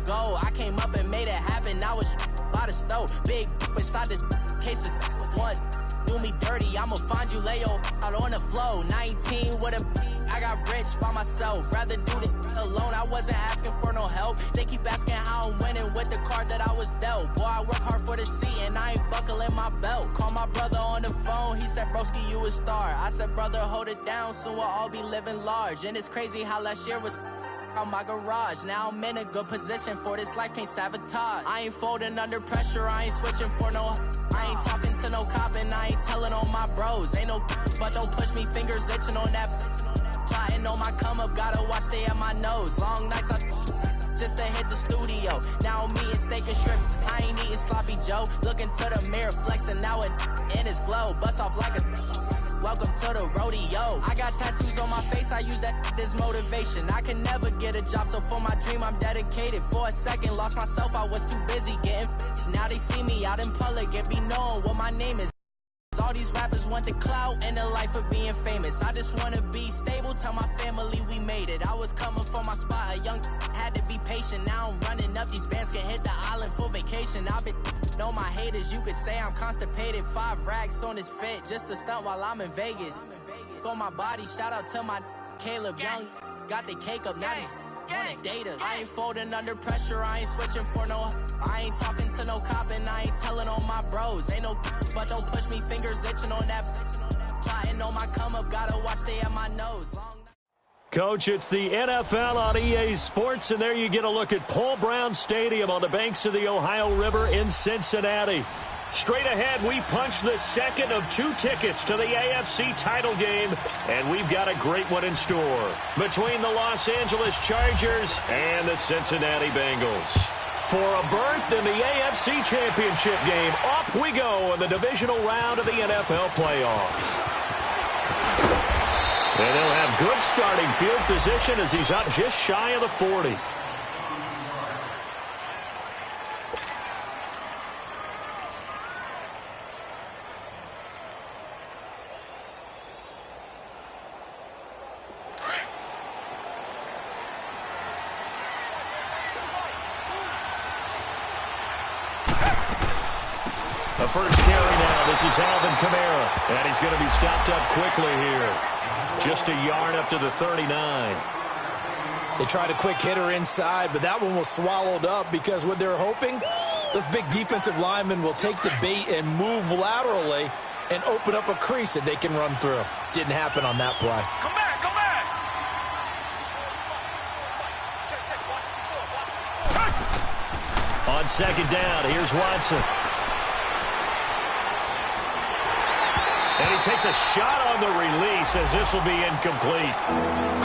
go. I came up and made it happen. I was by the stove. Big inside this case is once. Do me dirty, I'ma find you, lay your out on the floor. 19 with a I got rich by myself. Rather do this alone, I wasn't asking for no help. They keep asking how I'm winning with the card that I was dealt. Boy, I work hard for the seat and I ain't buckling my belt. Call my brother on the phone, he said, broski, you a star. I said, brother, hold it down, soon we'll all be living large. And it's crazy how last year was on my garage. Now I'm in a good position for this life, can't sabotage. I ain't folding under pressure, I ain't switching for no. I ain't talking to no cop and I ain't telling on my bros. Ain't no but don't push me, fingers itching on that. Plotting on my come up, gotta watch stay at my nose. Long nights I just to hit the studio. Now I'm eating steak and shrimp, I ain't eating sloppy Joe. Looking to the mirror, flexing now it in his glow. Bust off like a welcome to the rodeo. I got tattoos on my face, I use that as motivation. I can never get a job, so for my dream I'm dedicated. For a second, lost myself, I was too busy getting busy. Now they see me out in public and be knowing what my name is. All these rappers want the clout and the life of being famous. I just wanna be stable, tell my family we made it. I was coming from my spot, a young had to be patient. Now I'm running up, these bands can hit the island for vacation. I've been know my haters, you could say I'm constipated. 5 racks on this fit, just to stunt while I'm in Vegas. On my body, shout out to my Caleb Young. Got the cake up, now these wanna date us. I ain't folding under pressure, I ain't switching for no. I ain't talking to no cop and I ain't telling on my bros. Ain't no but don't push me, fingers itching on that. Plotting on my come up, gotta watch stay at my nose. Coach, it's the NFL on EA Sports, and there you get a look at Paul Brown Stadium on the banks of the Ohio River in Cincinnati. Straight ahead, we punch the second of 2 tickets to the AFC title game, and we've got a great one in store between the Los Angeles Chargers and the Cincinnati Bengals. For a berth in the AFC Championship game, off we go in the divisional round of the NFL playoffs. And they'll have good starting field position as he's up just shy of the 40. The first carry now. This is Alvin Kamara. And he's going to be stopped up quickly here. Just a yard up to the 39. They tried a quick hitter inside, but that one was swallowed up because what they're hoping, those big defensive linemen will take the bait and move laterally and open up a crease that they can run through. Didn't happen on that play. Come back, come back! On second down, here's Watson. And he takes a shot on the release as this will be incomplete.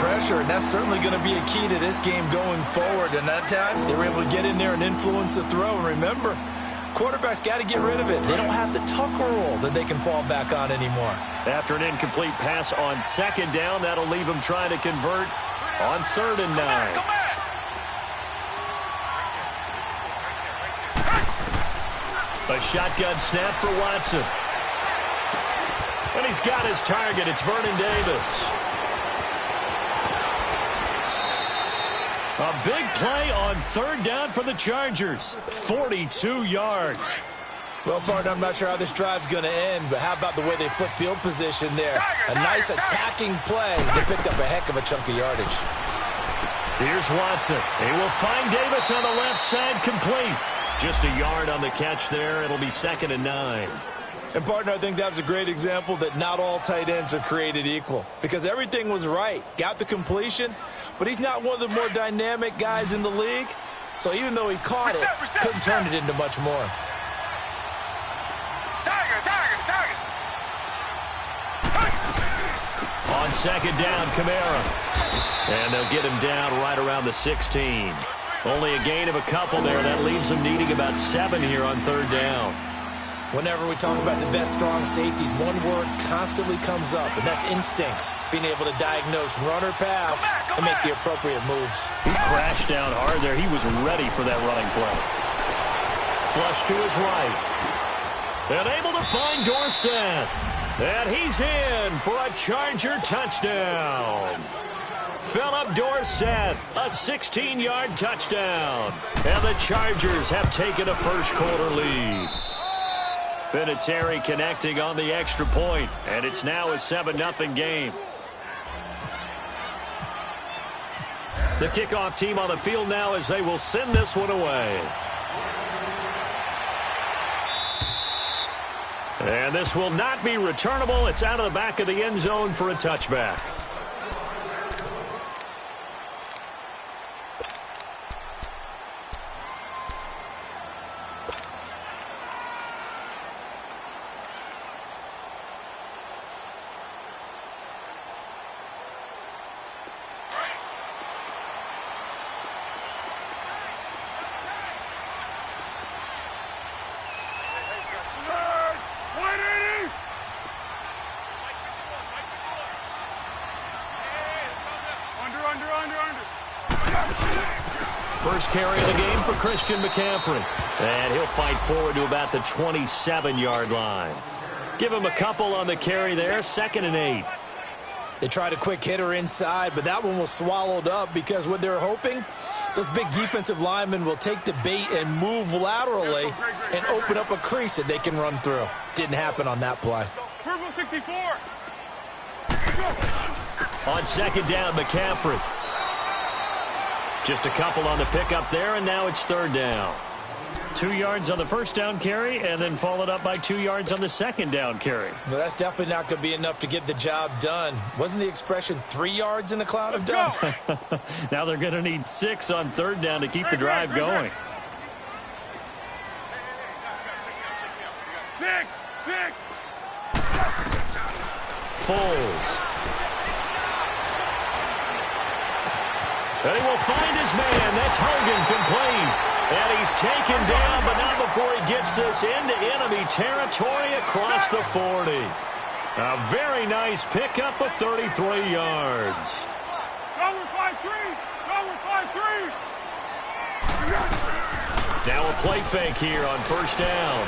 Pressure, and that's certainly going to be a key to this game going forward. And that time, they were able to get in there and influence the throw. And remember, quarterbacks got to get rid of it. They don't have the Tucker rule that they can fall back on anymore. After an incomplete pass on second down, that'll leave him trying to convert on 3rd and 9. Come back! A shotgun snap for Watson. And he's got his target. It's Vernon Davis. A big play on 3rd down for the Chargers. 42 yards. Well, partner, I'm not sure how this drive's going to end, but how about the way they flip field position there? A nice attacking play. They picked up a heck of a chunk of yardage. Here's Watson. He will find Davis on the left side, complete. Just a yard on the catch there. It'll be 2nd and 9. And, partner, I think that was a great example that not all tight ends are created equal because everything was right. Got the completion, but he's not one of the more dynamic guys in the league. So even though he caught it, couldn't turn it into much more. Target! On second down, Kamara. And they'll get him down right around the 16. Only a gain of a couple there. That leaves them needing about 7 here on 3rd down. Whenever we talk about the best strong safeties, one word constantly comes up, and that's instincts. Being able to diagnose run or pass and make the appropriate moves. He crashed down hard there. He was ready for that running play. Flush to his right. And able to find Dorsett. And he's in for a Charger touchdown. Philip Dorsett, a 16-yard touchdown. And the Chargers have taken a first-quarter lead. Vinatieri connecting on the extra point, and it's now a 7-0 game. The kickoff team on the field now as they will send this one away. And this will not be returnable. It's out of the back of the end zone for a touchback. First carry of the game for Christian McCaffrey. And he'll fight forward to about the 27-yard line. Give him a couple on the carry there, 2nd and 8. They tried a quick hitter inside, but that one was swallowed up because what they're hoping, those big defensive linemen will take the bait and move laterally and open up a crease that they can run through. Didn't happen on that play. Purple 64. On 2nd down, McCaffrey. Just a couple on the pickup there, and now it's 3rd down. 2 yards on the first down carry, and then followed up by 2 yards on the 2nd down carry. Well, that's definitely not going to be enough to get the job done. Wasn't the expression 3 yards in a cloud of dust? Now they're going to need 6 on 3rd down to keep the drive going. 6. Foles. And he will find his man. That's Hogan complete. And he's taken down, but not before he gets this into enemy territory across the 40. A very nice pickup of 33 yards. Number 5-3. Now a play fake here on first down.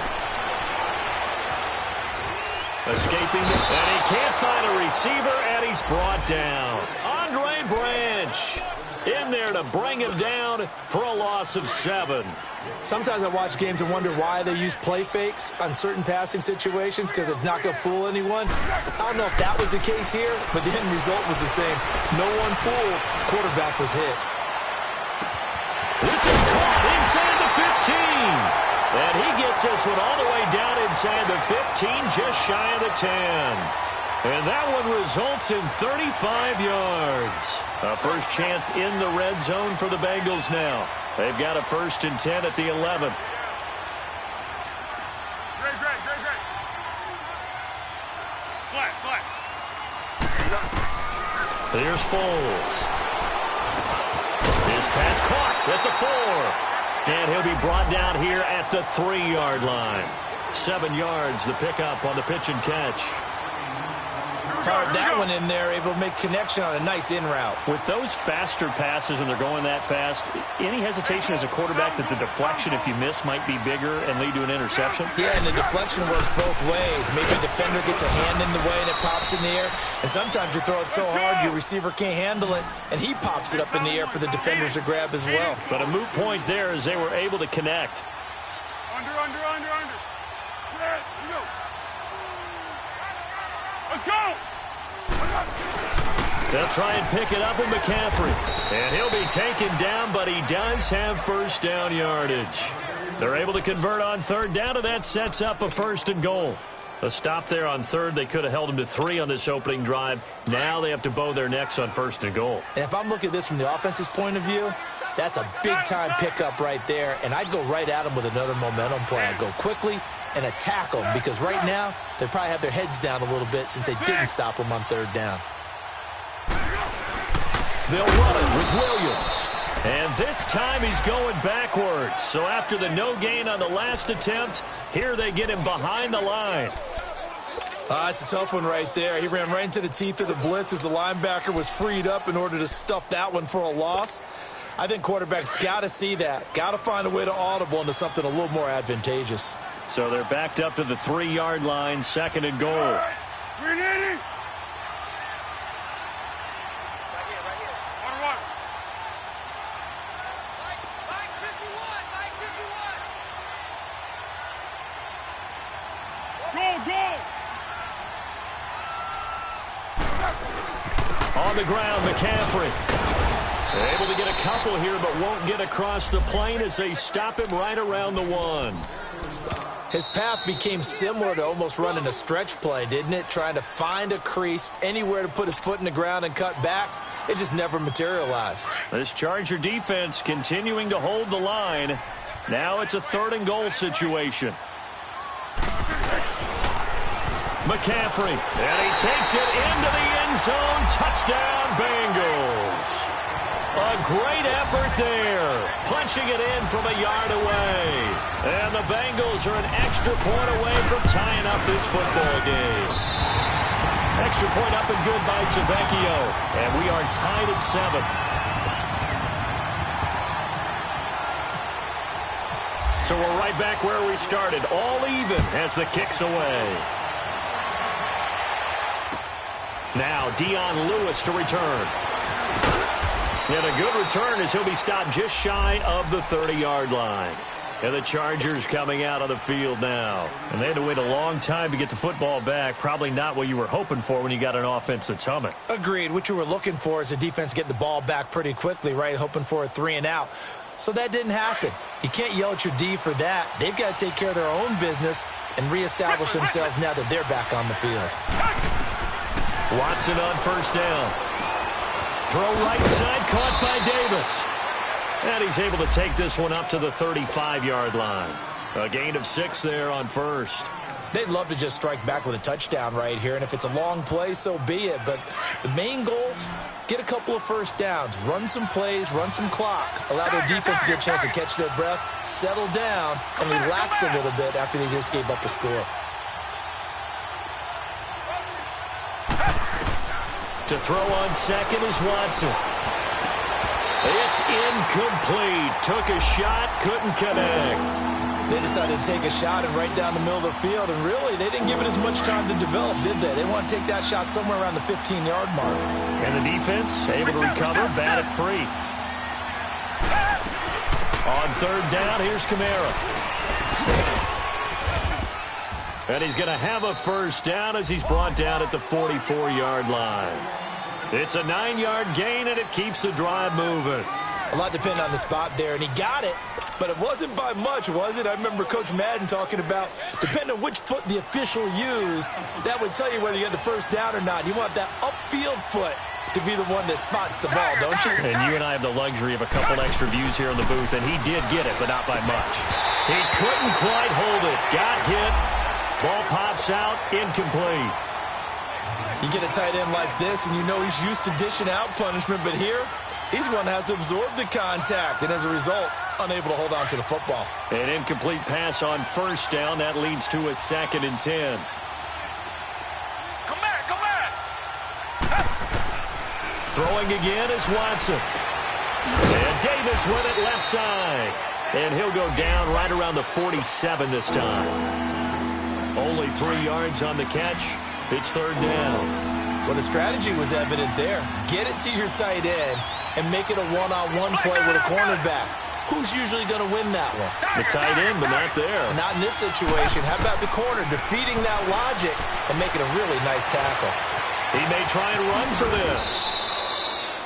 Escaping, and he can't find a receiver, and he's brought down. Andre Branch in there to bring him down for a loss of 7. Sometimes I watch games and wonder why they use play fakes on certain passing situations, because it's not going to fool anyone. I don't know if that was the case here, but the end result was the same. No one fooled. Quarterback was hit. This is caught inside the 15. And he gets this one all the way down inside the 15, just shy of the 10. And that one results in 35 yards. A first chance in the red zone for the Bengals now. They've got a 1st and 10 at the 11. Great. Flat. Here's Foles. His pass caught at the 4. And he'll be brought down here at the 3-yard line. 7 yards, the pickup on the pitch and catch. Fired that one in there, able to make connection on a nice in route. With those faster passes and they're going that fast, any hesitation as a quarterback that the deflection, if you miss, might be bigger and lead to an interception? Yeah, and the deflection works both ways. Maybe a defender gets a hand in the way and it pops in the air. And sometimes you throw it so hard your receiver can't handle it, and he pops it up in the air for the defenders to grab as well. But a moot point there as they were able to connect. Under. Let's go. They'll try and pick it up with McCaffrey. And he'll be taken down, but he does have first down yardage. They're able to convert on 3rd down, and that sets up a 1st and goal. A stop there on 3rd. They could have held him to 3 on this opening drive. Now they have to bow their necks on 1st and goal. And if I'm looking at this from the offense's point of view, that's a big-time pickup right there, and I'd go right at them with another momentum play. I'd go quickly and attack them, because right now they probably have their heads down a little bit since they didn't stop them on 3rd down. They'll run it with Williams. And this time he's going backwards. So after the no gain on the last attempt, here they get him behind the line. It's a tough one right there. He ran right into the teeth of the blitz as the linebacker was freed up in order to stuff that one for a loss. I think quarterbacks got to see that. Got to find a way to audible into something a little more advantageous. So they're backed up to the 3-yard line, 2nd and goal. on the ground, McCaffrey. Able to get a couple here, but won't get across the plane as they stop him right around the 1. His path became similar to almost running a stretch play, didn't it? Trying to find a crease, anywhere to put his foot in the ground and cut back. It just never materialized. This Charger defense continuing to hold the line. Now it's a 3rd and goal situation. McCaffrey, and he takes it into the end zone. Touchdown, Bengals. A great effort there, punching it in from a yard away. And the Bengals are an extra point away from tying up this football game. Extra point up and good by Tavecchio. And we are tied at 7. So we're right back where we started, all even as the kick's away. Now Dion Lewis to return. And a good return as he'll be stopped just shy of the 30-yard line. And the Chargers coming out on the field now. And they had to wait a long time to get the football back. Probably not what you were hoping for when you got an offense that's humming. Agreed. What you were looking for is the defense get the ball back pretty quickly, right? Hoping for a 3 and out. So that didn't happen. You can't yell at your D for that. They've got to take care of their own business and reestablish themselves now that they're back on the field. Watson on 1st down. Throw right side, caught by Davis. And he's able to take this one up to the 35-yard line. A gain of 6 there on 1st. They'd love to just strike back with a touchdown right here, and if it's a long play, so be it. But the main goal, get a couple of 1st downs, run some plays, run some clock, allow their defense to get a chance to catch their breath, settle down, and relax a little bit after they just gave up a score. To throw on 2nd is Watson. It's incomplete. Took a shot, couldn't connect. They decided to take a shot and right down the middle of the field, and really, they didn't give it as much time to develop, did they? They want to take that shot somewhere around the 15-yard mark. And the defense able to recover, bat it free. On 3rd down, here's Kamara. And he's going to have a 1st down as he's brought down at the 44-yard line. It's a 9-yard gain, and it keeps the drive moving. A lot depended on the spot there, and he got it, but it wasn't by much, was it? I remember Coach Madden talking about, depending on which foot the official used, that would tell you whether you had the 1st down or not. You want that upfield foot to be the one that spots the ball, don't you? And you and I have the luxury of a couple extra views here in the booth, and he did get it, but not by much. He couldn't quite hold it. Got hit. Ball pops out, incomplete. You get a tight end like this, and you know he's used to dishing out punishment, but here, he's one that has to absorb the contact, and as a result, unable to hold on to the football. An incomplete pass on 1st down. That leads to a 2nd and 10. Come back, come back. Throwing again is Watson. And Davis with it left side. And he'll go down right around the 47 this time. Only 3 yards on the catch. It's 3rd down. Well, the strategy was evident there. Get it to your tight end and make it a one-on-one play with a cornerback. Who's usually going to win that one? The tight end, but not there. Not in this situation. How about the corner defeating that logic and making a really nice tackle? He may try and run for this.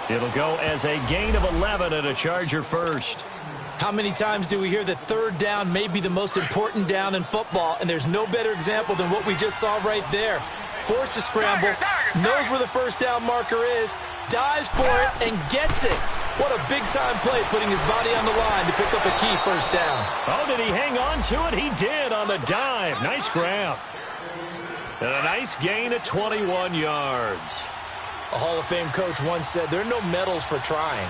It'll go as a gain of 11 and a Charger 1st. How many times do we hear that 3rd down may be the most important down in football, and there's no better example than what we just saw right there. Forced to scramble, knows where the 1st down marker is, dives for it, and gets it. What a big-time play, putting his body on the line to pick up a key 1st down. Oh, did he hang on to it? He did on the dive. Nice grab. And a nice gain of 21 yards. A Hall of Fame coach once said, there are no medals for trying.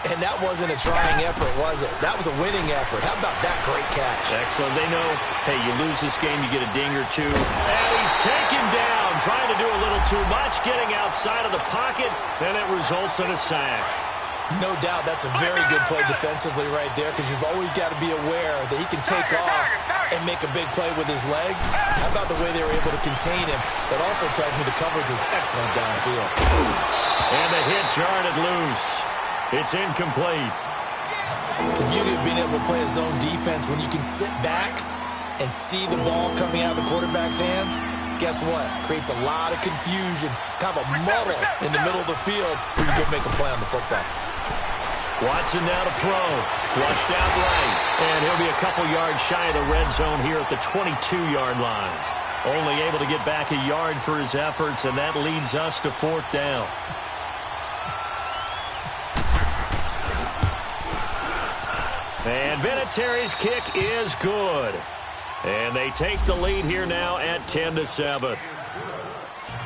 And that wasn't a trying effort, was it? That was a winning effort. How about that great catch? Excellent. They know, hey, you lose this game, you get a ding or 2. And he's taken down, trying to do a little too much, getting outside of the pocket, and it results in a sack. No doubt that's a very good play defensively right there, because you've always got to be aware that he can take off and make a big play with his legs. How about the way they were able to contain him? That also tells me the coverage was excellent downfield. And the hit jarred it loose. It's incomplete. The beauty of being able to play a zone defense when you can sit back and see the ball coming out of the quarterback's hands, guess what? Creates a lot of confusion, kind of a muddle in the middle of the field where you go make a play on the football. Watson now to throw. Flushed out right. And he'll be a couple yards shy of the red zone here at the 22-yard line. Only able to get back a yard for his efforts, and that leads us to 4th down. And Vinatieri's kick is good. And they take the lead here now at 10-7.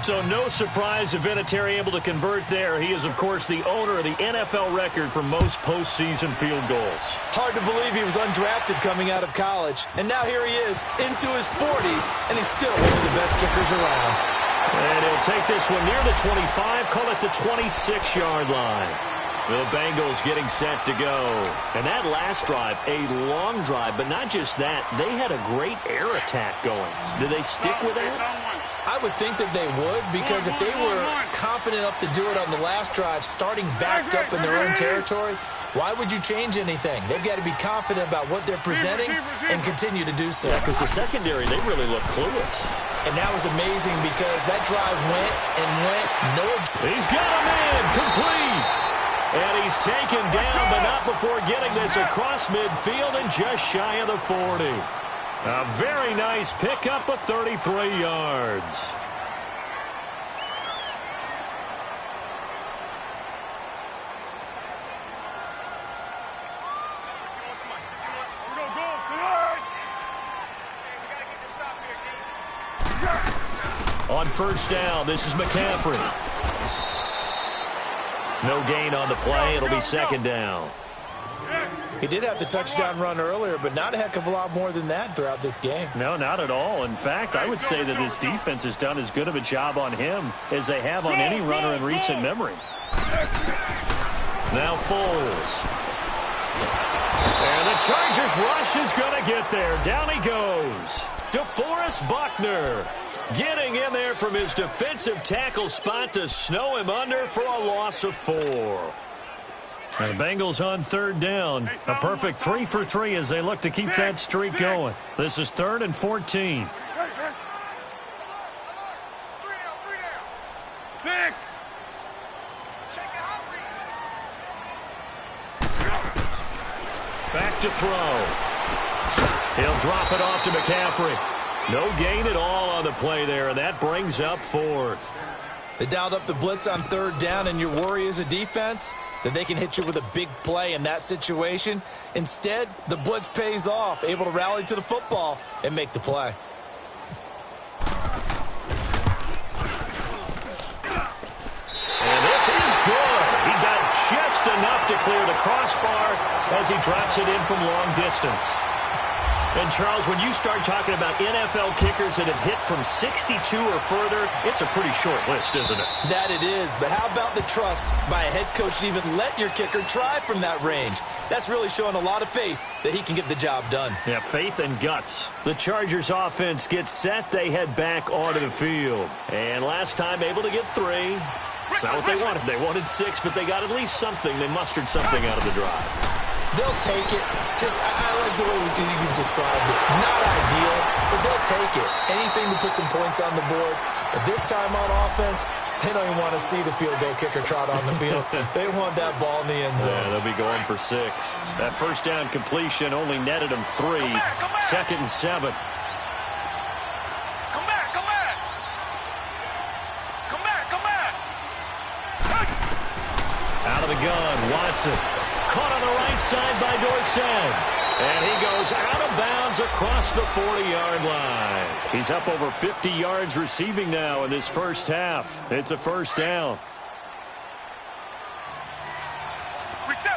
So no surprise if Vinatieri able to convert there. He is, of course, the owner of the NFL record for most postseason field goals. Hard to believe he was undrafted coming out of college. And now here he is into his 40s, and he's still one of the best kickers around. And he'll take this one near the 25, call it the 26-yard line. The Bengals getting set to go. And that last drive, a long drive, but not just that. They had a great air attack going. Do they stick with that? I would think that they would, because if they were confident enough to do it on the last drive, starting backed up in their own territory, why would you change anything? They've got to be confident about what they're presenting and continue to do so. Yeah, because the secondary, they really look clueless. And that was amazing because that drive went and went. He's got a man complete. And he's taken down, but not before getting this across midfield and just shy of the 40. A very nice pickup of 33 yards. On 1st down, this is McCaffrey. No gain on the play. It'll be 2nd down. He did have the touchdown run earlier, but not a heck of a lot more than that throughout this game. No, not at all. In fact, I would say that this defense has done as good of a job on him as they have on any runner in recent memory. Now Foles. And the Chargers rush is going to get there. Down he goes. DeForest Buckner getting in there from his defensive tackle spot to snow him under for a loss of 4. The Bengals on 3rd down. A perfect 3 for 3 as they look to keep that streak going. This is 3rd and 14. Back to throw. He'll drop it off to McCaffrey. No gain at all on the play there, and that brings up 4th. They dialed up the blitz on 3rd down, and your worry as a defense that they can hit you with a big play in that situation. Instead, the blitz pays off, able to rally to the football and make the play. And this is good. He got just enough to clear the crossbar as he drops it in from long distance. And, Charles, when you start talking about NFL kickers that have hit from 62 or further, it's a pretty short list, isn't it? That it is, but how about the trust by a head coach to even let your kicker try from that range? That's really showing a lot of faith that he can get the job done. Yeah, faith and guts. The Chargers offense gets set. They head back onto the field. And last time able to get 3. It's not what they wanted. They wanted 6, but they got at least something. They mustered something out of the drive. They'll take it. I like the way you described it. Not ideal, but they'll take it. Anything to put some points on the board. But this time on offense, they don't even want to see the field goal kicker trot on the field. They want that ball in the end zone. Yeah, they'll be going for 6. That 1st down completion only netted them 3. 2nd and 7. Come back, come back. Come back, come back. Out of the gun, Watson. Caught on the right side by Dorsett. And he goes out of bounds across the 40-yard line. He's up over 50 yards receiving now in this first half. It's a 1st down. Reset.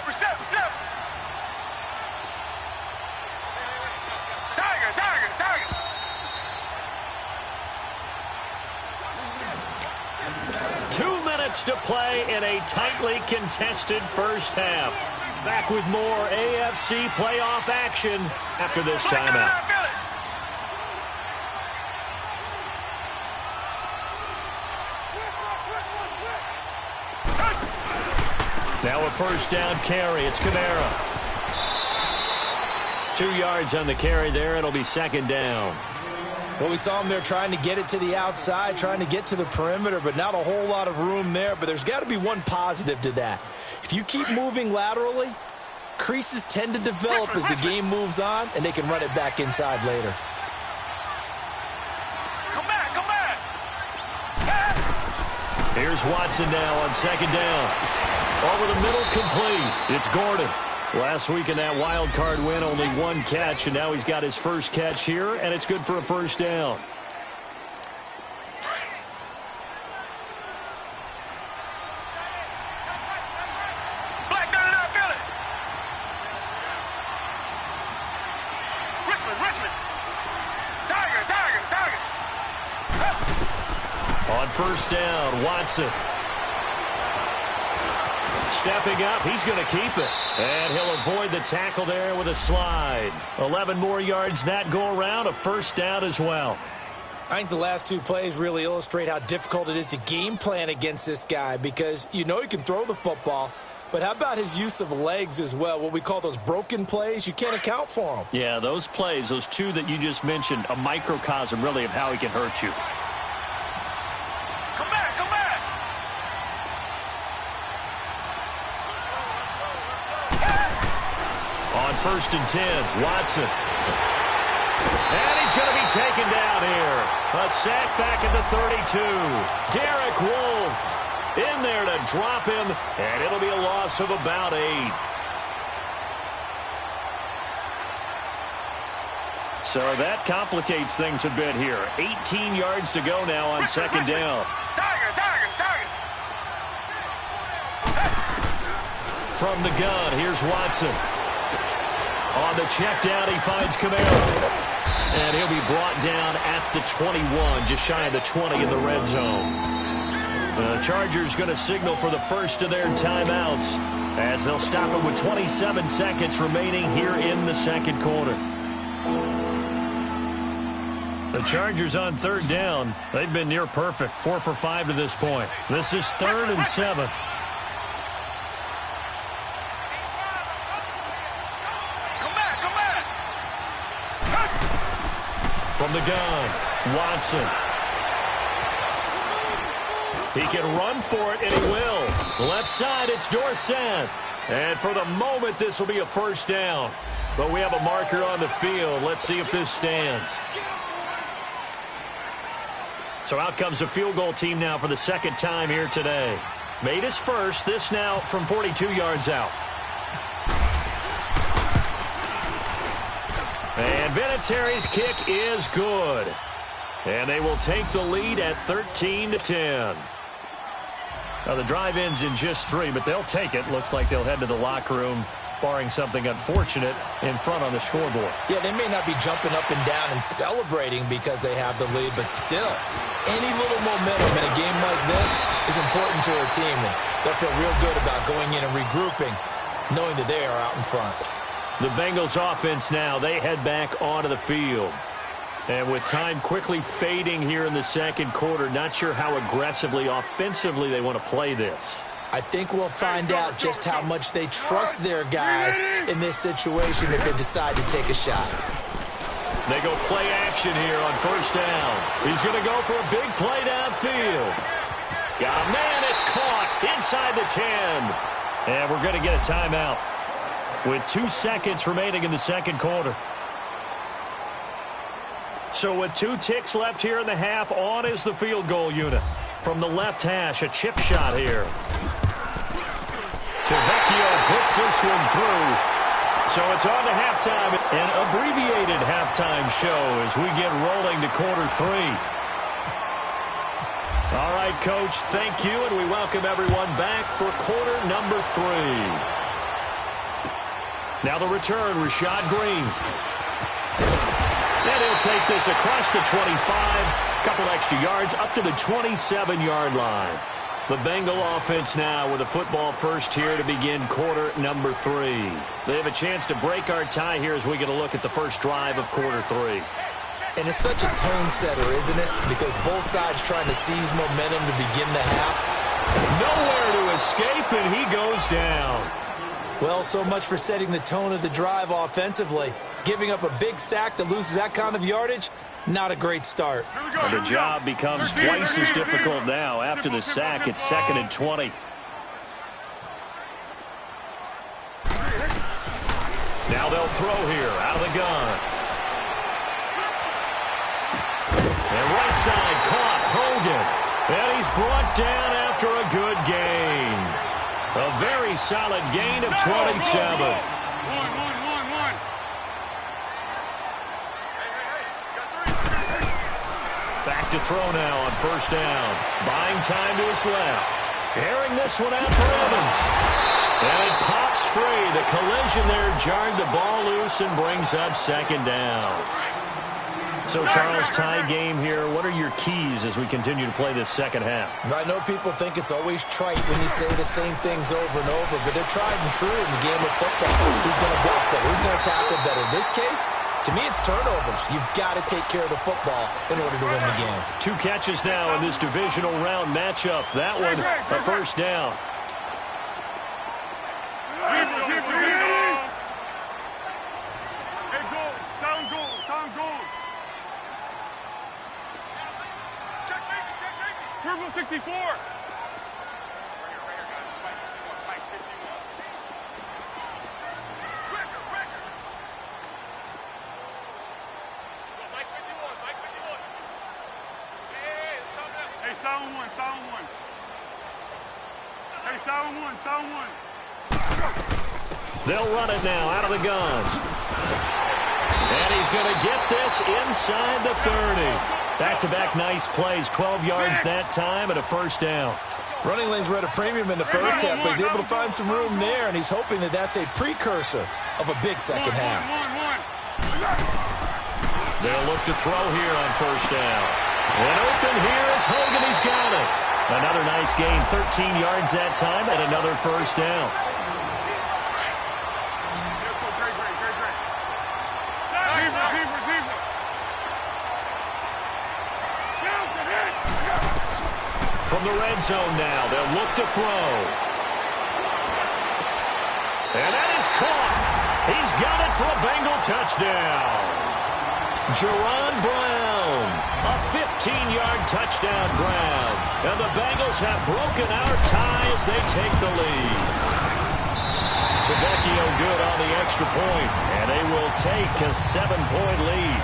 Tiger. 2 minutes to play in a tightly contested first half. Back with more AFC playoff action after this timeout. Now a 1st down carry. It's Kamara. 2 yards on the carry there. It'll be 2nd down. Well, we saw him there trying to get it to the outside, trying to get to the perimeter, but not a whole lot of room there. But there's got to be one positive to that. If you keep moving laterally, creases tend to develop as the game moves on, and they can run it back inside later. Come back, come back. Here's Watson now on second down. Over the middle, complete. It's Gordon. Last week in that wild card win, only one catch, and now he's got his first catch here, and it's good for a first down. Black, got it out, got it. Richmond. Tiger. On first down, Watson. Stepping up, he's going to keep it. And he'll avoid the tackle there with a slide. 11 more yards that go around, a first down as well. I think the last two plays really illustrate how difficult it is to game plan against this guy, because you know he can throw the football, but how about his use of legs as well? What we call those broken plays, you can't account for them. Yeah, those plays, those two that you just mentioned, a microcosm really of how he can hurt you. Come back. On first and 10, Watson. And he's going to be taken down here. A sack back at the 32. Derek Wolfe in there to drop him, and it'll be a loss of about 8. So that complicates things a bit here. 18 yards to go now on second down. Tiger. From the gun, here's Watson. On the check down, he finds Camaro. And he'll be brought down at the 21, just shy of the 20 in the red zone. The Chargers going to signal for the first of their timeouts as they'll stop it with 27 seconds remaining here in the second quarter. The Chargers on third down. They've been near perfect, 4 for 5 to this point. This is 3rd and 7. From the gun, Watson. He can run for it, and he will. Left side, it's Dorsett. And for the moment, this will be a first down. But we have a marker on the field. Let's see if this stands. So out comes the field goal team now for the second time here today. Made his first. This now from 42 yards out. And Vinatieri's kick is good. And they will take the lead at 13-10. Now the drive ends in just 3, but they'll take it. Looks like they'll head to the locker room, barring something unfortunate in front on the scoreboard. Yeah, they may not be jumping up and down and celebrating because they have the lead, but still, any little momentum in a game like this is important to a team, and they'll feel real good about going in and regrouping, knowing that they are out in front. The Bengals offense now, they head back onto the field. And with time quickly fading here in the second quarter, not sure how aggressively, offensively they want to play this. I think we'll find out just how much they trust their guys in this situation if they decide to take a shot. They go play action here on first down. He's going to go for a big play downfield. Got a man, it's caught inside the 10. And we're going to get a timeout with 2 seconds remaining in the second quarter. So with 2 ticks left here in the half, on is the field goal unit. From the left hash, a chip shot here. Tavecchio puts this one through. So it's on to halftime, an abbreviated halftime show as we get rolling to quarter 3. All right, Coach, thank you, and we welcome everyone back for quarter number 3. Now the return, Rashad Green. And he'll take this across the 25, a couple extra yards, up to the 27-yard line. The Bengal offense now with a football first here to begin quarter number 3. They have a chance to break our tie here as we get a look at the first drive of quarter 3. And it's such a tone setter, isn't it? Because both sides trying to seize momentum to begin the half. Nowhere to escape, and he goes down. Well, so much for setting the tone of the drive offensively. Giving up a big sack that loses that kind of yardage, Not a great start. And the job becomes twice as difficult now. After the sack, it's 2nd and 20. Now they'll throw here out of the gun. And right side caught Hogan. And he's brought down after a good gain. A very solid gain of 27. Back to throw now on 1st down. Buying time to his left. Airing this one out for Evans. And it pops free. The collision there jarred the ball loose and brings up 2nd down. So, Charles, tie game here. What are your keys as we continue to play this second half? I know people think it's always trite when you say the same things over and over, but they're tried and true in the game of football. Who's going to block better? Who's going to tackle better? In this case, to me, it's turnovers. You've got to take care of the football in order to win the game. 2 catches now in this divisional round matchup. That one, a 1st down. Purple 64. Hey, sound one. Hey, sound one. They'll run it now out of the guns. And he's going to get this inside the 30. Back-to-back nice plays, 12 yards that time and a 1st down. Running lanes were at a premium in the first half, but he's able to find some room there, and he's hoping that that's a precursor of a big second half. They'll look to throw here on 1st down. And open here is Hogan. He's got it. Another nice gain, 13 yards that time and another 1st down. From the red zone now, they'll look to throw. And that is caught. He's got it for a Bengal touchdown. Jerron Brown, a 15-yard touchdown grab. And the Bengals have broken our tie as they take the lead. Tavecchio good on the extra point, and they will take a 7-point lead.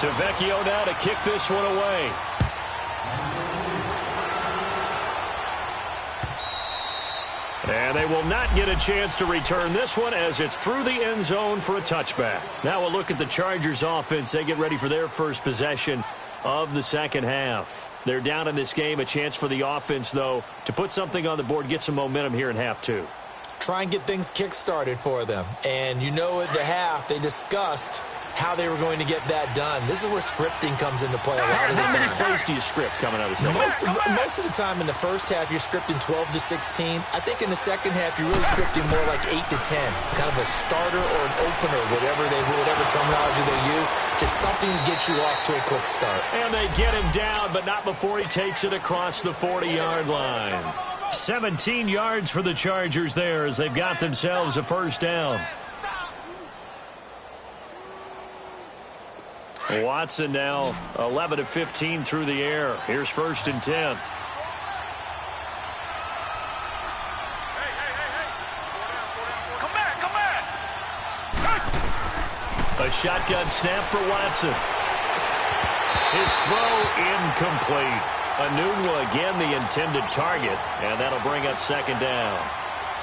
Tavecchio now to kick this one away. And they will not get a chance to return this one as it's through the end zone for a touchback. Now we'll look at the Chargers offense. They get ready for their first possession of the second half. They're down in this game. A chance for the offense, though, to put something on the board, get some momentum here in half 2. Try and get things kick-started for them. And you know at the half, they discussed how they were going to get that done. This is where scripting comes into play a lot of the time. How many plays do you script coming out of the second half? Most of the time in the first half, you're scripting 12 to 16. I think in the second half, you're really scripting more like 8 to 10. Kind of a starter or an opener, whatever terminology they use. Just something to get you off to a quick start. And they get him down, but not before he takes it across the 40-yard line. 17 yards for the Chargers there as they've got themselves a 1st down. Watson now 11 of 15 through the air. Here's 1st and 10. Come back. A shotgun snap for Watson. His throw incomplete. Anunwa again the intended target, and that'll bring up 2nd down.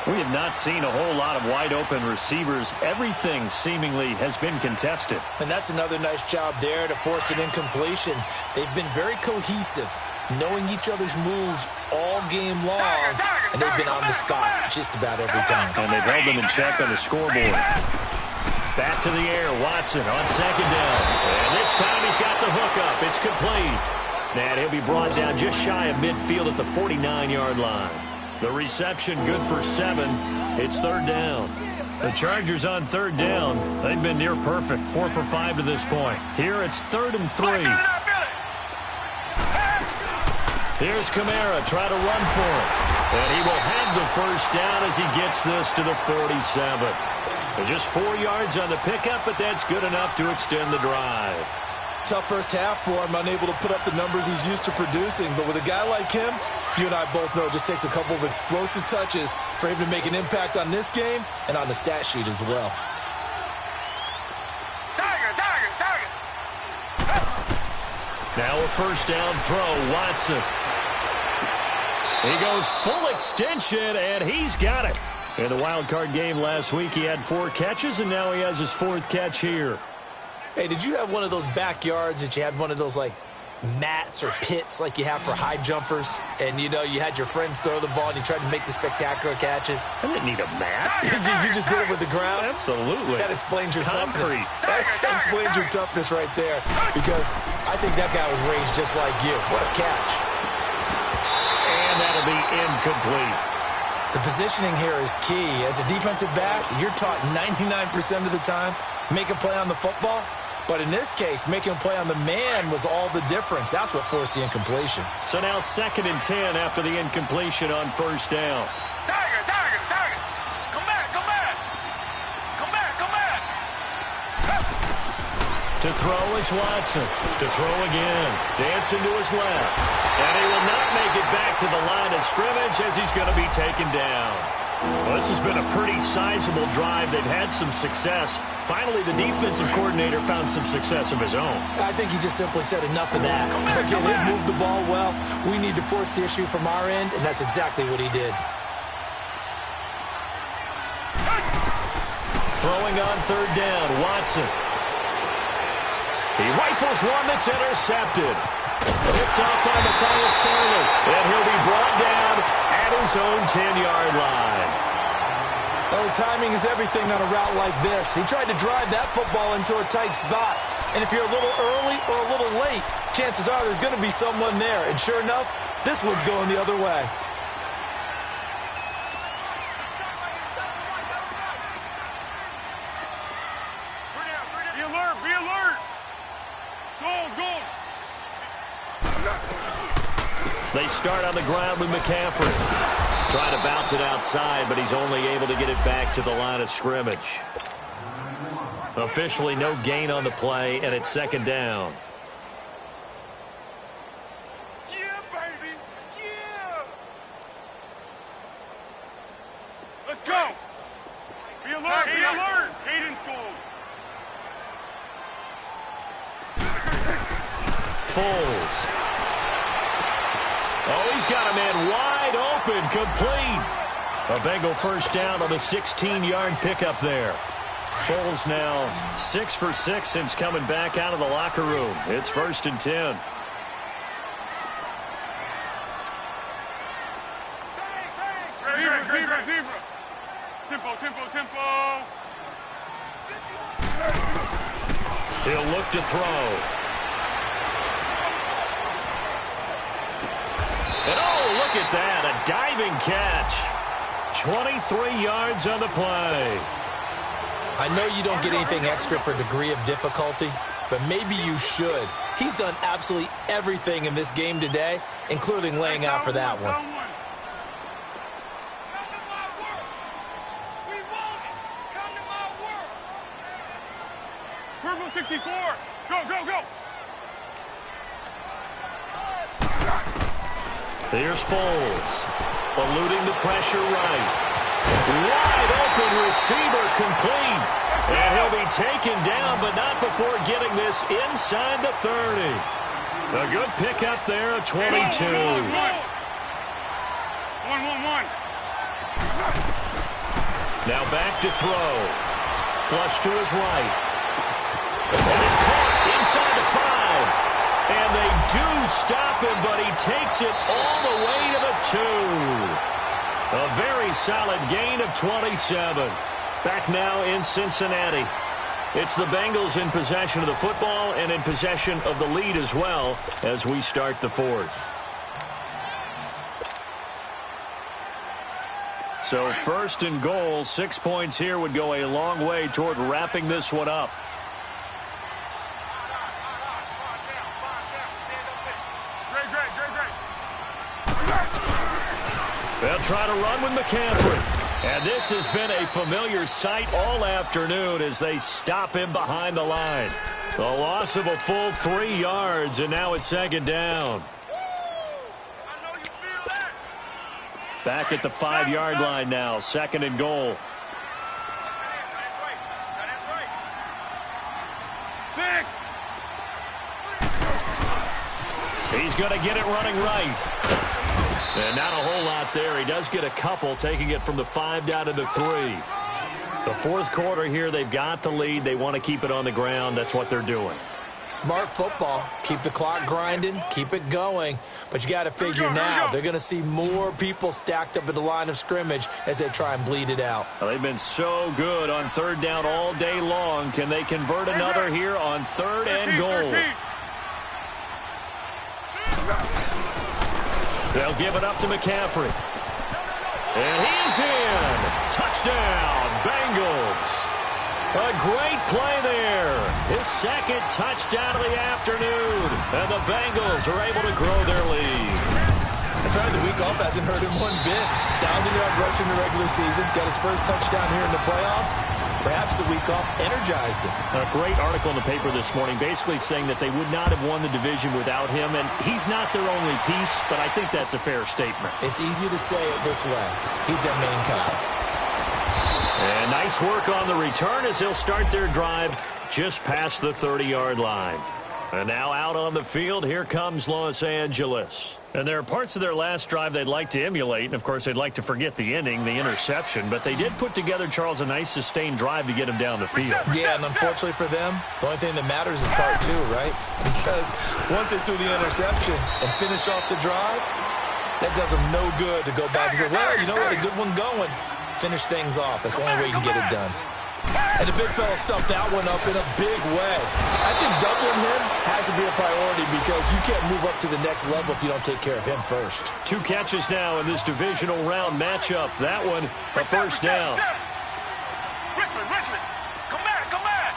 We have not seen a whole lot of wide-open receivers. Everything seemingly has been contested. And that's another nice job there to force an incompletion. They've been very cohesive, knowing each other's moves all game long, and they've been on the spot just about every time. And they've held them in check on the scoreboard. Back to the air, Watson on 2nd down. And this time he's got the hook up. It's complete. And he'll be brought down just shy of midfield at the 49-yard line. The reception good for 7. It's 3rd down. The Chargers on 3rd down. They've been near perfect. 4 for 5 to this point. Here it's 3rd and 3. Here's Kamara trying to run for it. And he will have the 1st down as he gets this to the 47. Just 4 yards on the pickup, but that's good enough to extend the drive. Tough first half for him, unable to put up the numbers he's used to producing. But with a guy like him, you and I both know it just takes a couple of explosive touches for him to make an impact on this game and on the stat sheet as well. Now a first down throw, Watson. He goes full extension, and he's got it. In the wild card game last week, he had 4 catches, and now he has his 4th catch here. Hey, did you have one of those backyards that you had one of those, like, mats or pits like you have for high jumpers? And, you know, you had your friends throw the ball and you tried to make the spectacular catches? I didn't need a mat. You just did it with the ground? Absolutely. That explains your Concrete. toughness. That explains your toughness right there. Because I think that guy was raised just like you. What a catch. And that'll be incomplete. The positioning here is key. As a defensive back, you're taught 99% of the time, make a play on the football. But in this case, making a play on the man was all the difference. That's what forced the incompletion. So now 2nd and 10 after the incompletion on first down. Tiger. Come back. To throw is Watson. To throw again. Dancing to his left. And he will not make it back to the line of scrimmage as he's going to be taken down. Well, this has been a pretty sizable drive. They've had some success. Finally, the defensive coordinator found some success of his own. I think he just simply said enough of that. Okay, they moved the ball well. We need to force the issue from our end, and that's exactly what he did. Throwing on 3rd down, Watson. He rifles one that's intercepted. Picked off by Matthias Fairley. And he'll be brought down at his own 10-yard line. Well, the timing is everything on a route like this. He tried to drive that football into a tight spot. And if you're a little early or a little late, chances are there's going to be someone there. And sure enough, this one's going the other way. Be alert. Go. They start on the ground with McCaffrey. Trying to bounce it outside, but he's only able to get it back to the line of scrimmage. Officially no gain on the play, and it's 2nd down. Yeah, baby. Yeah. Let's go. Be alert. Hayden's goal. Foles. Oh, he's got a man wide open, complete. A Bengal first down on the 16-yard pickup there. Foles now 6 for 6 since coming back out of the locker room. It's 1st and 10. Zebra. Tempo. He'll look to throw. And oh, look at that, a diving catch. 23 yards on the play. I know you don't get anything extra for degree of difficulty, but maybe you should. He's done absolutely everything in this game today, including laying out for that one. Purple 64. Go. Here's Foles, eluding the pressure right. Wide open receiver complete. And he'll be taken down, but not before getting this inside the 30. A good pickup there, a 22. 1. Now back to throw. Flush to his right. And it's caught inside the 5. And they do stop him, but he takes it all the way to the 2. A very solid gain of 27. Back now in Cincinnati. It's the Bengals in possession of the football and in possession of the lead as well as we start the 4th. So 1st and goal, 6 points here would go a long way toward wrapping this one up. They'll try to run with McCaffrey. And this has been a familiar sight all afternoon as they stop him behind the line. A loss of a full 3 yards, and now it's second down. Back at the 5-yard line now, second and goal. He's going to get it running right. And not a whole lot there. He does get a couple, taking it from the 5 down to the 3. The fourth quarter here, they've got the lead. They want to keep it on the ground. That's what they're doing. Smart football. Keep the clock grinding. Keep it going. But you got to figure now, they're going to see more people stacked up at the line of scrimmage as they try and bleed it out. Well, they've been so good on third down all day long. Can they convert another here on third and goal? They'll give it up to McCaffrey. And he's in. Touchdown, Bengals. A great play there. His second touchdown of the afternoon. And the Bengals are able to grow their lead. Apparently the week off hasn't hurt him one bit. 1,000-yard rush in the regular season. Got his first touchdown here in the playoffs. Perhaps the week off energized him. A great article in the paper this morning basically saying that they would not have won the division without him. And he's not their only piece, but I think that's a fair statement. It's easy to say it this way. He's their main guy. And nice work on the return as he'll start their drive just past the 30-yard line. And now out on the field, here comes Los Angeles. And there are parts of their last drive they'd like to emulate. And, of course, they'd like to forget the ending, the interception. But they did put together, Charles, a nice sustained drive to get him down the field. Yeah, and unfortunately for them, the only thing that matters is part 2, right? Because once they threw the interception and finished off the drive, that does them no good to go back and say, well, you know what, a good one going. Finish things off. That's the only way you can get it done. And the big fella stuffed that one up in a big way. I think doubling him has to be a priority because you can't move up to the next level if you don't take care of him first. 2 catches now in this divisional round matchup. That one, a first down. Richmond, come back.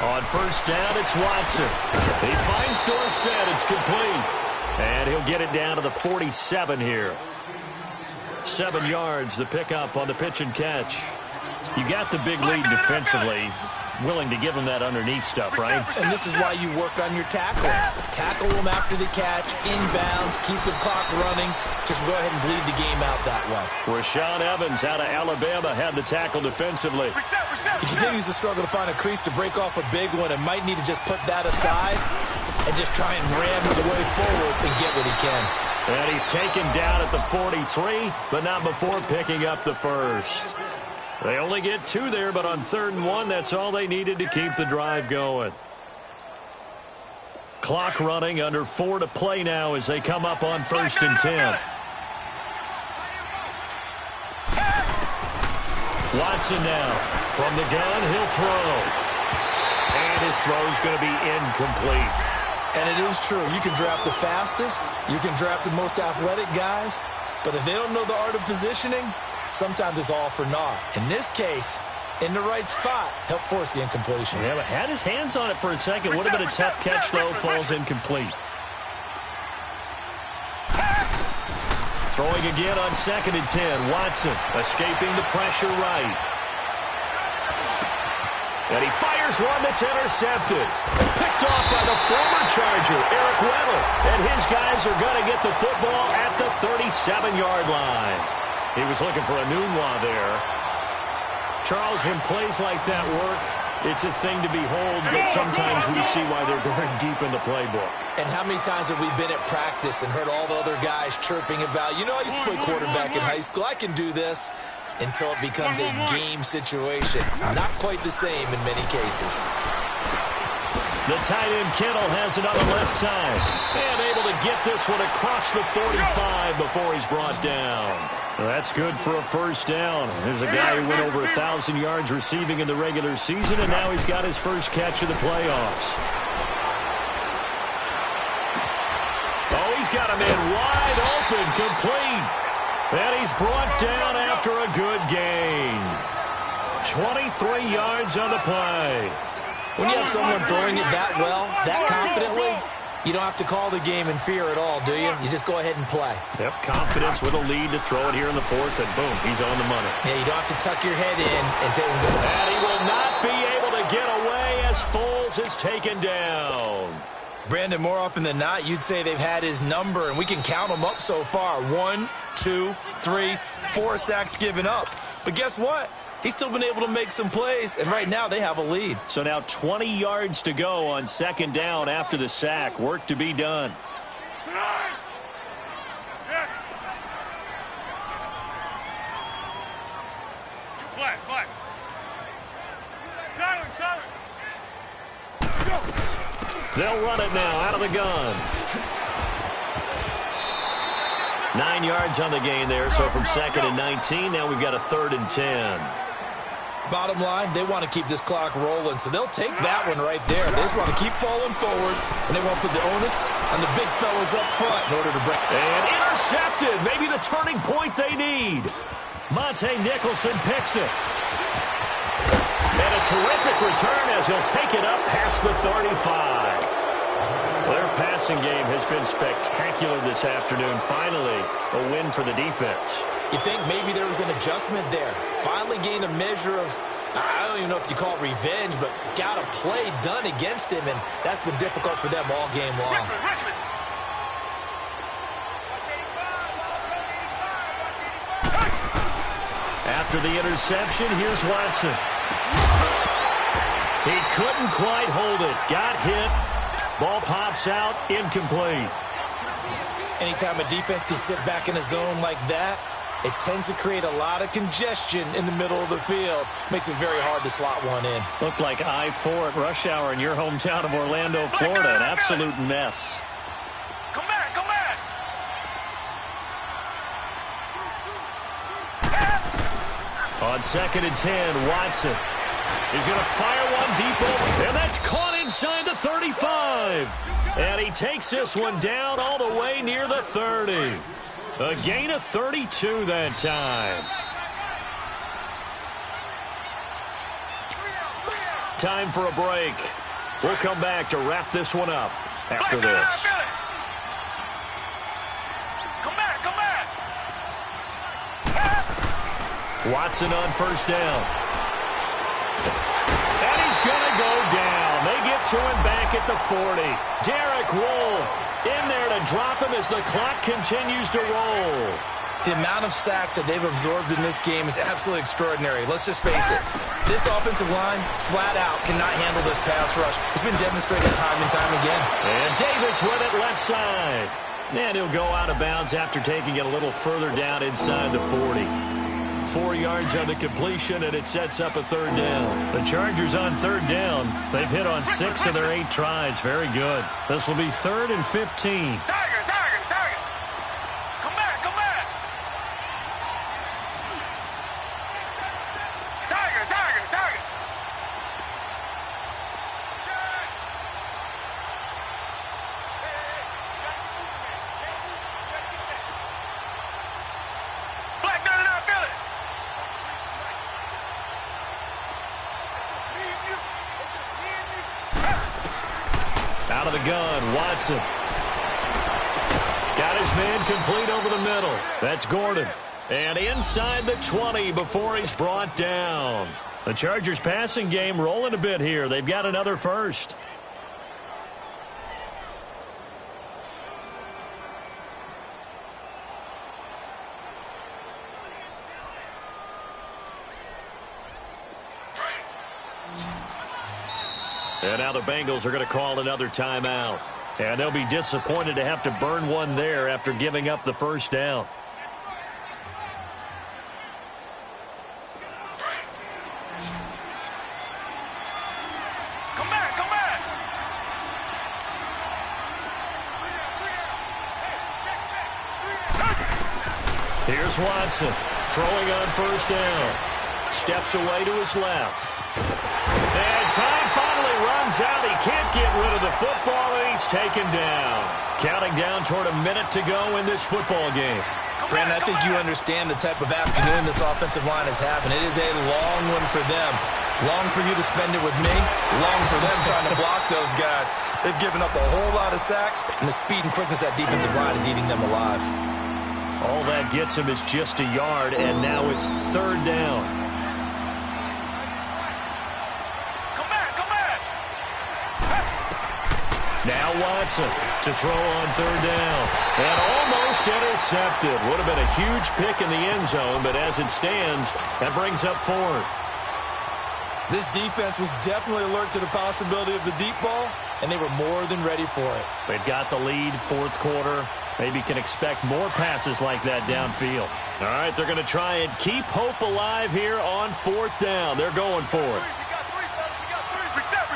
On first down, it's Watson. He finds Dorsett. It's complete. And he'll get it down to the 47 here. 7 yards, the pickup on the pitch and catch. You got the big lead defensively. Willing to give them that underneath stuff, right? And this is why you work on your tackle. Tackle them after the catch, inbounds, keep the clock running. Just go ahead and bleed the game out that way. Rashaan Evans out of Alabama had the tackle defensively. He continues to struggle to find a crease to break off a big one and might need to just put that aside and just try and ram his way forward and get what he can. And he's taken down at the 43, but not before picking up the first. They only get 2 there, but on 3rd and 1, that's all they needed to keep the drive going. Clock running, under 4 to play now as they come up on 1st and 10. Watson now. From the gun, he'll throw. And his throw's going to be incomplete. And it is true. You can draft the fastest. You can draft the most athletic guys. But if they don't know the art of positioning, sometimes it's all for naught. In this case, in the right spot, helped force the incompletion. Yeah, but had his hands on it for a second. Would have been a tough catch, though. Falls incomplete. Throwing again on 2nd and 10. Watson escaping the pressure right. And he fires one that's intercepted. Picked off by the former Charger, Eric Weddle. And his guys are going to get the football at the 37-yard line. He was looking for a Nunwa there. Charles, when plays like that work, it's a thing to behold, but sometimes we see why they're going deep in the playbook. And how many times have we been at practice and heard all the other guys chirping about, you know, I used to play quarterback in high school, I can do this, until it becomes a game situation. Not quite the same in many cases. The tight end Kittle has it on the left side. And able to get this one across the 45 before he's brought down. That's good for a first down. There's a guy who went over 1,000 yards receiving in the regular season, and now he's got his first catch of the playoffs. Oh, he's got a man wide open, complete. And he's brought down after a good gain. 23 yards on the play. When you have someone throwing it that well, that confidently, You don't have to call the game in fear at all, do you? You just go ahead and play. Yep, confidence with a lead to throw it here in the fourth, and boom, he's on the money. Yeah, you don't have to tuck your head in and take it. And he will not be able to get away as Foles is taken down. Brandon, more often than not, you'd say they've had his number, and we can count them up so far. 1, 2, 3, 4 sacks given up. But guess what? He's still been able to make some plays, and right now they have a lead. So now 20 yards to go on second down after the sack. Work to be done. Flat. They'll run it now out of the gun. 9 yards on the gain there, so from 2nd and 19, now we've got a 3rd and 10. Bottom line, they want to keep this clock rolling, so they'll take that one right there. They just want to keep falling forward, and they want to put the onus on the big fellas up front in order to break. And intercepted, maybe the turning point they need. Monte Nicholson picks it. And a terrific return as he'll take it up past the 35. Their passing game has been spectacular this afternoon. Finally, a win for the defense. You think maybe there was an adjustment there. Finally gained a measure of, I don't even know if you call it revenge, but got a play done against him, and that's been difficult for them all game long. Richmond. After the interception, here's Watson. He couldn't quite hold it. Got hit. Ball pops out. Incomplete. Anytime a defense can sit back in a zone like that, it tends to create a lot of congestion in the middle of the field. Makes it very hard to slot one in. Looked like I-4 at rush hour in your hometown of Orlando, Florida. An absolute mess. Come back. On 2nd and 10, Watson. He's going to fire one deep over, and that's caught inside the 35. And he takes this one down all the way near the 30. A gain of 32 that time. Time for a break. We'll come back to wrap this one up after this. Come back. Watson on first down. And he's going to go down. They get to him back at the 40. Derek Wolfe in there to drop him as the clock continues to roll. The amount of sacks that they've absorbed in this game is absolutely extraordinary. Let's just face it. This offensive line, flat out, cannot handle this pass rush. It's been demonstrated time and time again. And Davis with it left side. And he'll go out of bounds after taking it a little further down inside the 40. 4 yards on the completion, and it sets up a 3rd down. The Chargers on 3rd down. They've hit on 6 of their 8 tries. Very good. This will be 3rd and 15. Tiger. Come back. Tiger. Black, get it out, get it. Out of the gun, Watson. Got his man complete over the middle. That's Gordon. And inside the 20 before he's brought down. The Chargers passing game rolling a bit here. They've got another first. And now the Bengals are going to call another timeout. And they'll be disappointed to have to burn one there after giving up the first down. Come back. Here's Watson throwing on first down. Steps away to his left. And time finally runs out. He can't get rid of the football, and he's taken down. Counting down toward a minute to go in this football game. Brandon, I think you understand the type of afternoon this offensive line is having. It is a long one for them. Long for you to spend it with me. Long for them trying to block those guys. They've given up a whole lot of sacks, and the speed and quickness that defensive line is eating them alive. All that gets him is just a yard, and now it's 3rd down. Come back, come back. Now Watson to throw on 3rd down. And almost intercepted. Would have been a huge pick in the end zone, but as it stands, that brings up 4th. This defense was definitely alert to the possibility of the deep ball, and they were more than ready for it. They've got the lead, 4th quarter. Maybe can expect more passes like that downfield. All right, they're going to try and keep hope alive here on 4th down. They're going for it. We got three, fellas. We got three. Reset.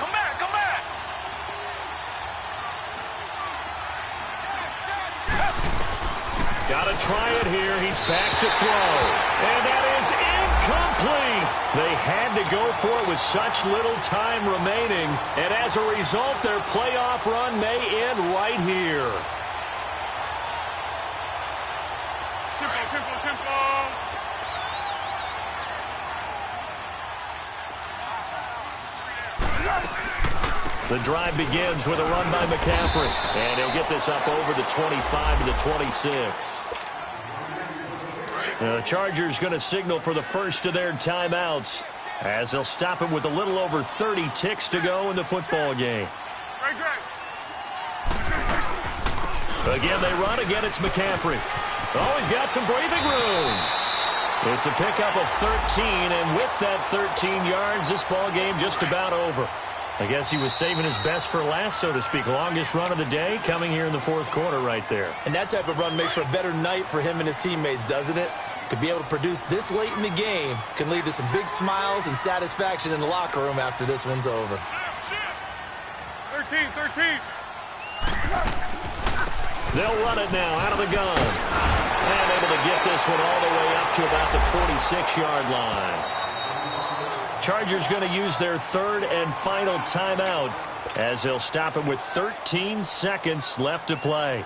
Come back, come back. Got to try it here. He's back to throw. And that is incomplete. They had to go for it with such little time remaining. And as a result, their playoff run may end right here. Tempo. The drive begins with a run by McCaffrey. And he'll get this up over the 25 to the 26. The Chargers going to signal for the first of their timeouts as they'll stop it with a little over 30 ticks to go in the football game. Again, they run. Again, it's McCaffrey. Oh, he's got some breathing room. It's a pickup of 13, and with that 13 yards, this ball game just about over. I guess he was saving his best for last, so to speak. Longest run of the day coming here in the 4th quarter right there. And that type of run makes for a better night for him and his teammates, doesn't it? To be able to produce this late in the game can lead to some big smiles and satisfaction in the locker room after this one's over. 13. They'll run it now out of the gun. And able to get this one all the way up to about the 46-yard line. Chargers going to use their 3rd and final timeout as they'll stop it with 13 seconds left to play.